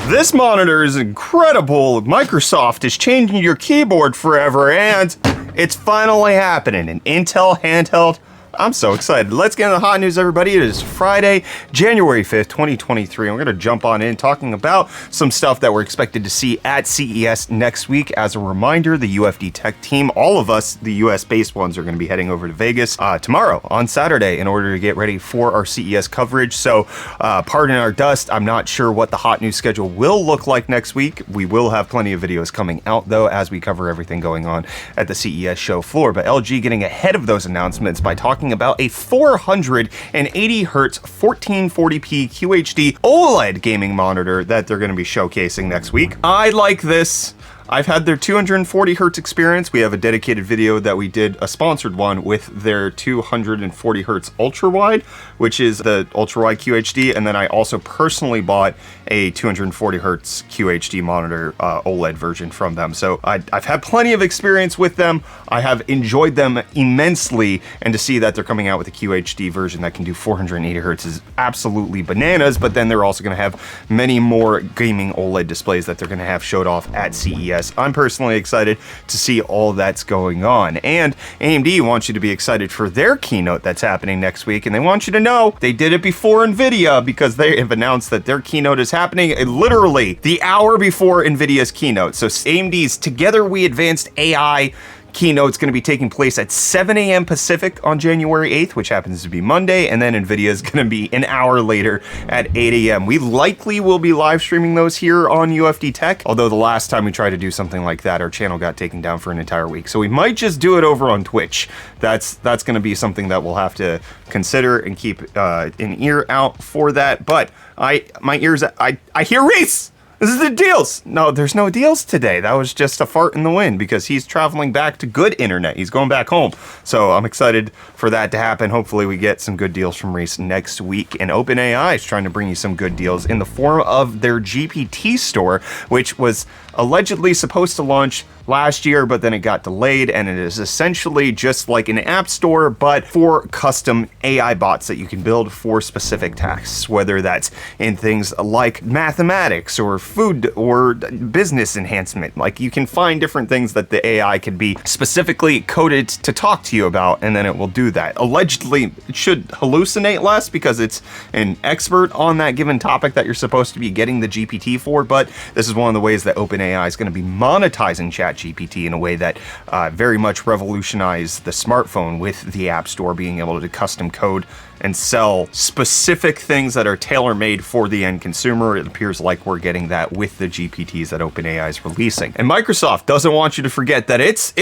This monitor is incredible. Microsoft is changing your keyboard forever, and it's finally happening. An Intel handheld. I'm so excited. Let's get into the hot news, everybody. It is Friday, January 5th, 2023. And we're going to jump on in talking about some stuff that we're expected to see at CES next week. As a reminder, the UFD tech team, all of us, the US-based ones, are going to be heading over to Vegas tomorrow on Saturday in order to get ready for our CES coverage. So pardon our dust. I'm not sure what the hot news schedule will look like next week. We will have plenty of videos coming out, though, as we cover everything going on at the CES show floor. But LG getting ahead of those announcements by talking about a 480 hertz 1440p QHD OLED gaming monitor that they're going to be showcasing next week. I like this. I've had their 240 hertz experience. We have a dedicated video that we did, a sponsored one, with their 240 hertz ultra wide, which is the ultra wide QHD. And then I also personally bought a 240 hertz QHD monitor OLED version from them. So I've had plenty of experience with them. I have enjoyed them immensely. And to see that they're coming out with a QHD version that can do 480 hertz is absolutely bananas. But then they're also going to have many more gaming OLED displays that they're going to have showed off at CES. I'm personally excited to see all that's going on. And AMD wants you to be excited for their keynote that's happening next week. And they want you to know they did it before Nvidia, because they have announced that their keynote is happening literally the hour before Nvidia's keynote. So AMD's Together We Advanced AI keynote's going to be taking place at 7 a.m. Pacific on January 8th, which happens to be Monday, and then Nvidia is going to be an hour later at 8 a.m. We likely will be live streaming those here on UFD Tech, although the last time we tried to do something like that, our channel got taken down for an entire week. So we might just do it over on Twitch. That's going to be something that we'll have to consider and keep an ear out for that. But I hear Reece! This is the deals. No, there's no deals today. That was just a fart in the wind because he's traveling back to good internet. He's going back home. So I'm excited for that to happen. Hopefully we get some good deals from Reece next week. And OpenAI is trying to bring you some good deals in the form of their GPT store, which was allegedly supposed to launch last year, but then it got delayed, and it is essentially just like an app store, but for custom AI bots that you can build for specific tasks, whether that's in things like mathematics or food or business enhancement. Like, you can find different things that the AI can be specifically coded to talk to you about, and then it will do that. Allegedly, it should hallucinate less because it's an expert on that given topic that you're supposed to be getting the GPT for, but this is one of the ways that OpenAI is going to be monetizing ChatGPT in a way that very much revolutionized the smartphone, with the App Store being able to custom code and sell specific things that are tailor-made for the end consumer. It appears like we're getting that with the GPTs that OpenAI is releasing. And Microsoft doesn't want you to forget that it's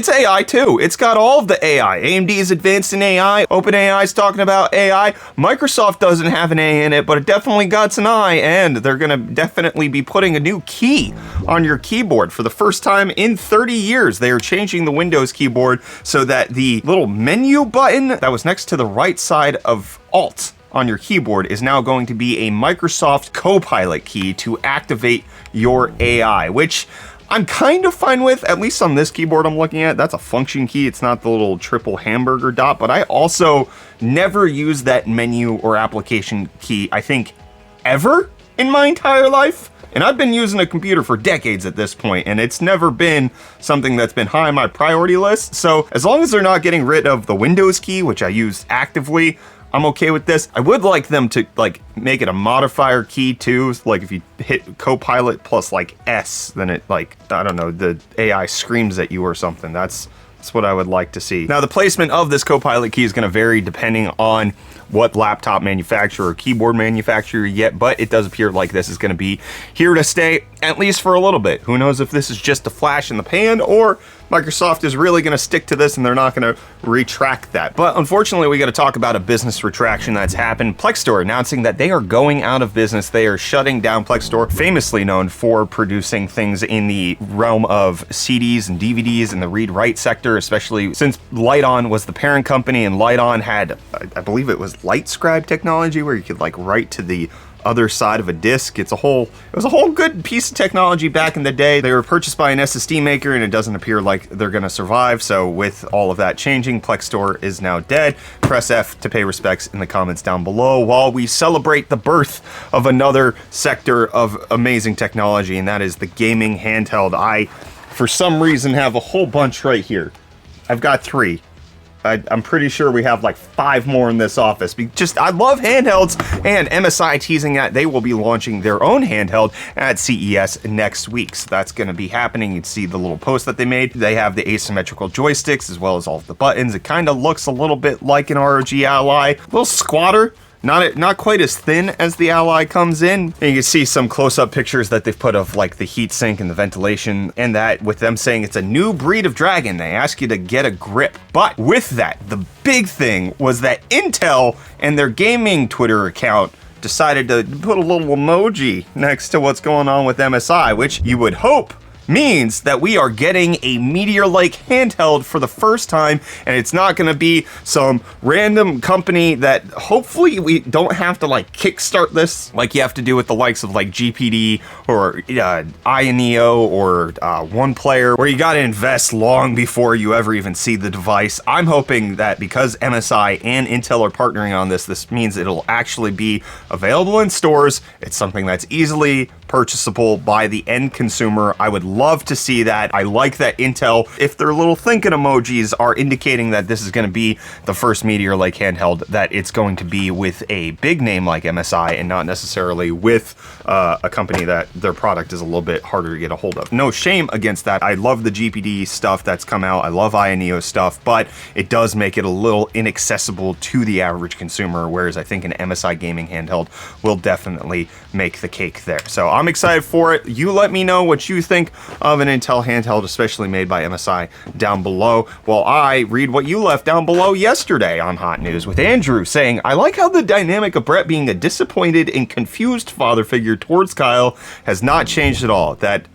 AI too. It's got all of the AI. AMD is advanced in AI. OpenAI is talking about AI. Microsoft doesn't have an A in it, but it definitely got an I, and they're going to definitely be putting a new key on your keyboard. For the first time in 30 years, they are changing the Windows keyboard so that the little menu button that was next to the right side of Alt on your keyboard is now going to be a Microsoft Copilot key to activate your AI, which I'm kind of fine with, at least on this keyboard I'm looking at. That's a function key. It's not the little triple hamburger dot, but I also never use that menu or application key, I think, ever in my entire life. And I've been using a computer for decades at this point, and it's never been something that's been high on my priority list. So as long as they're not getting rid of the Windows key, which I use actively, I'm okay with this. I would like them to make it a modifier key too. Like if you hit Copilot plus S, then it I don't know, the AI screams at you or something. That's what I would like to see. Now the placement of this Copilot key is going to vary depending on what laptop manufacturer or keyboard manufacturer you get, but it does appear like this is going to be here to stay, at least for a little bit. Who knows if this is just a flash in the pan, or Microsoft is really going to stick to this and they're not going to retract that. But unfortunately, we got to talk about a business retraction that's happened. Plextor announcing that they are going out of business. They are shutting down. Plextor, famously known for producing things in the realm of CDs and DVDs in the read-write sector, especially since Lighton was the parent company, and Lighton had, I believe it was LightScribe technology, where you could write to the other side of a disk. It was a whole good piece of technology back in the day. They were purchased by an SSD maker, and it doesn't appear like they're gonna survive. So with all of that changing, Plextor is now dead. Press F to pay respects in the comments down below while we celebrate the birth of another sector of amazing technology, and that is the gaming handheld. I, for some reason, have a whole bunch right here. I've got 3. I'm pretty sure we have like 5 more in this office. I love handhelds, and MSI teasing that they will be launching their own handheld at CES next week. So that's going to be happening. You can see the little post that they made. They have the asymmetrical joysticks as well as all of the buttons. It kind of looks a little bit like an ROG Ally, a little squatter. Not quite as thin as the Ally comes in. And you can see some close-up pictures that they've put of like the heatsink and the ventilation, and that with them saying it's a new breed of dragon. They ask you to get a grip. But with that, the big thing was that Intel and their gaming Twitter account decided to put a little emoji next to what's going on with MSI, which you would hope means that we are getting a Meteor-like handheld for the first time, and it's not going to be some random company that hopefully we don't have to like kickstart this like you have to do with the likes of like GPD or INEO or One Player, where you got to invest long before you ever even see the device. I'm hoping that because MSI and Intel are partnering on this means it'll actually be available in stores. It's something that's easily purchasable by the end consumer. I would love to see that. I like that Intel, if their little thinking emojis are indicating that this is going to be the first Meteor-like handheld, that it's going to be with a big name like MSI and not necessarily with a company that their product is a little bit harder to get a hold of. No shame against that. I love the GPD stuff that's come out. I love INEO stuff, but it does make it a little inaccessible to the average consumer, whereas I think an MSI gaming handheld will definitely make the cake there. So I'm excited for it. You let me know what you think of an Intel handheld, especially made by MSI, down below, while I read what you left down below yesterday on Hot News with Andrew saying, I like how the dynamic of Brett being a disappointed and confused father figure towards Kyle has not changed at all. That,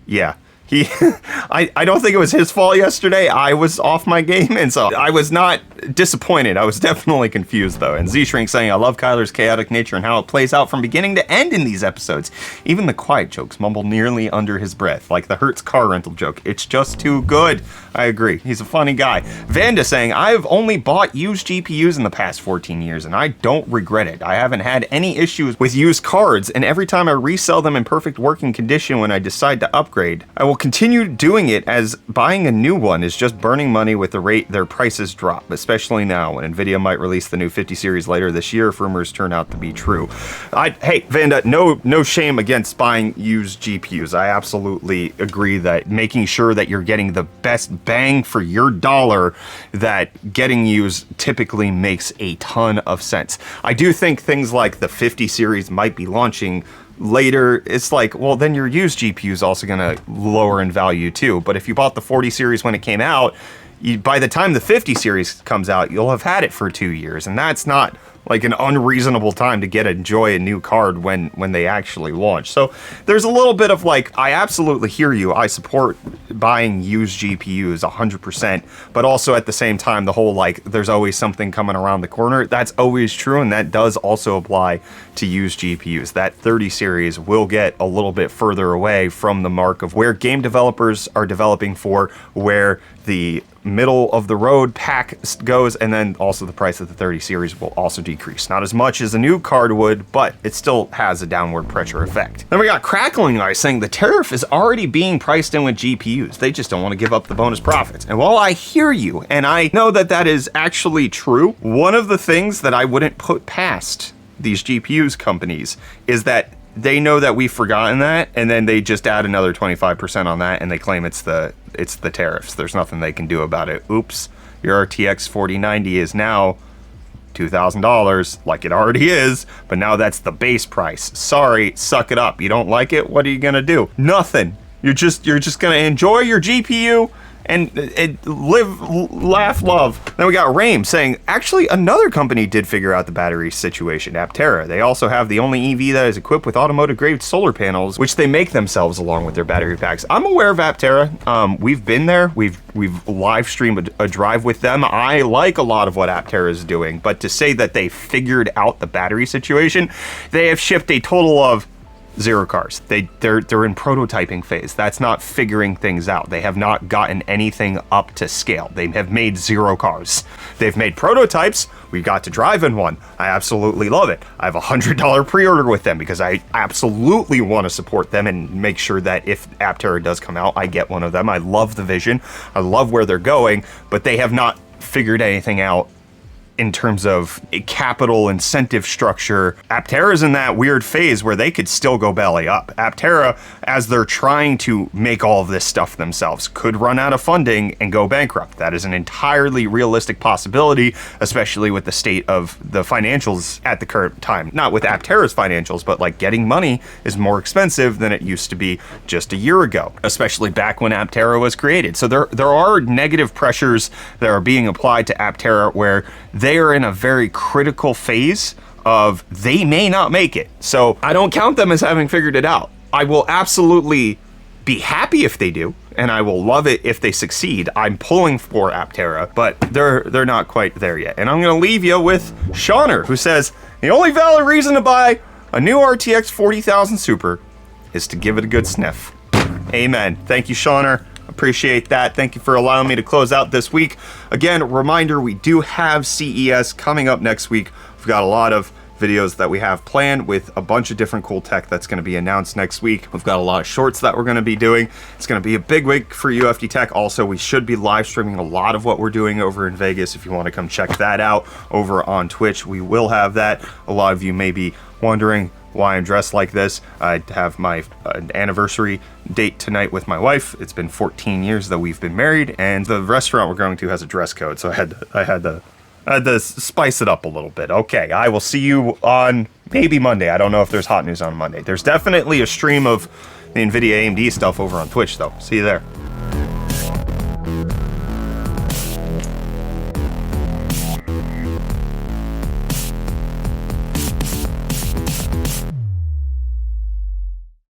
yeah. I don't think it was his fault yesterday. I was off my game, and so I was not disappointed. I was definitely confused, though. And Z-Shrink saying, I love Kyler's chaotic nature and how it plays out from beginning to end in these episodes. Even the quiet jokes mumble nearly under his breath, like the Hertz car rental joke. It's just too good. I agree. He's a funny guy. Vanda saying, I've only bought used GPUs in the past 14 years, and I don't regret it. I haven't had any issues with used cards, and every time I resell them in perfect working condition when I decide to upgrade, I will continue doing it, as buying a new one is just burning money with the rate their prices drop, especially now when Nvidia might release the new 50 series later this year if rumors turn out to be true. Hey, Vanda, no shame against buying used GPUs. I absolutely agree that making sure that you're getting the best bang for your dollar, that getting used typically makes a ton of sense. I do think things like the 50 series might be launching later. It's like, well, then your used GPU is also going to lower in value too. But if you bought the 40 series when it came out, by the time the 50 series comes out, you'll have had it for 2 years, and that's not like an unreasonable time to enjoy a new card when they actually launch. So there's a little bit of like, I absolutely hear you. I support buying used GPUs 100%, but also at the same time, the whole like, there's always something coming around the corner. That's always true, and that does also apply to used GPUs. That 30 series will get a little bit further away from the mark of where game developers are developing for, where the middle of the road pack goes, and then also the price of the 30 series will also decrease. Not as much as a new card would, but it still has a downward pressure effect. Then we got Crackling Ice saying the tariff is already being priced in with GPUs. They just don't want to give up the bonus profits. And while I hear you, and I know that that is actually true, one of the things that I wouldn't put past these GPUs companies is that they know that we've forgotten that, and then they just add another 25% on that, and they claim it's the tariffs. There's nothing they can do about it. Oops, your RTX 4090 is now $2,000, like it already is, but now that's the base price. Sorry, suck it up. You don't like it? What are you gonna do? Nothing. You're just gonna enjoy your GPU and live, laugh, love. Then we got Rame saying, actually, another company did figure out the battery situation, Aptera. They also have the only EV that is equipped with automotive-grade solar panels, which they make themselves along with their battery packs. I'm aware of Aptera. We've been there. We've live streamed a drive with them. I like a lot of what Aptera is doing, but to say that they figured out the battery situation, they have shipped a total of 0 cars. They're in prototyping phase. That's not figuring things out. They have not gotten anything up to scale. They have made 0 cars. They've made prototypes. We got to drive in one. I absolutely love it. I have a $100 pre-order with them because I absolutely want to support them and make sure that if Aptera does come out, I get one of them. I love the vision. I love where they're going, but they have not figured anything out in terms of a capital incentive structure. Aptera's in that weird phase where they could still go belly up. Aptera, as they're trying to make all of this stuff themselves, could run out of funding and go bankrupt. That is an entirely realistic possibility, especially with the state of the financials at the current time. Not with Aptera's financials, but like getting money is more expensive than it used to be just a year ago, especially back when Aptera was created. So there are negative pressures that are being applied to Aptera where they are in a very critical phase of they may not make it. So I don't count them as having figured it out. I will absolutely be happy if they do, and I will love it if they succeed. I'm pulling for Aptera, but they're not quite there yet. And I'm gonna leave you with Shauner, who says, the only valid reason to buy a new RTX 40,000 Super is to give it a good sniff. Amen. Thank you, Shauner. Appreciate that. Thank you for allowing me to close out this week. Again, reminder, we do have CES coming up next week. We've got a lot of videos that we have planned with a bunch of different cool tech that's going to be announced next week. We've got a lot of shorts that we're going to be doing. It's going to be a big week for UFD Tech. Also, we should be live streaming a lot of what we're doing over in Vegas. If you want to come check that out over on Twitch, we will have that. A lot of you may be wondering why I'm dressed like this. I have my anniversary date tonight with my wife. It's been 14 years that we've been married, and the restaurant we're going to has a dress code, so I had to spice it up a little bit. Okay, I will see you on maybe Monday. I don't know if there's hot news on Monday. There's definitely a stream of the Nvidia AMD stuff over on Twitch, though. See you there.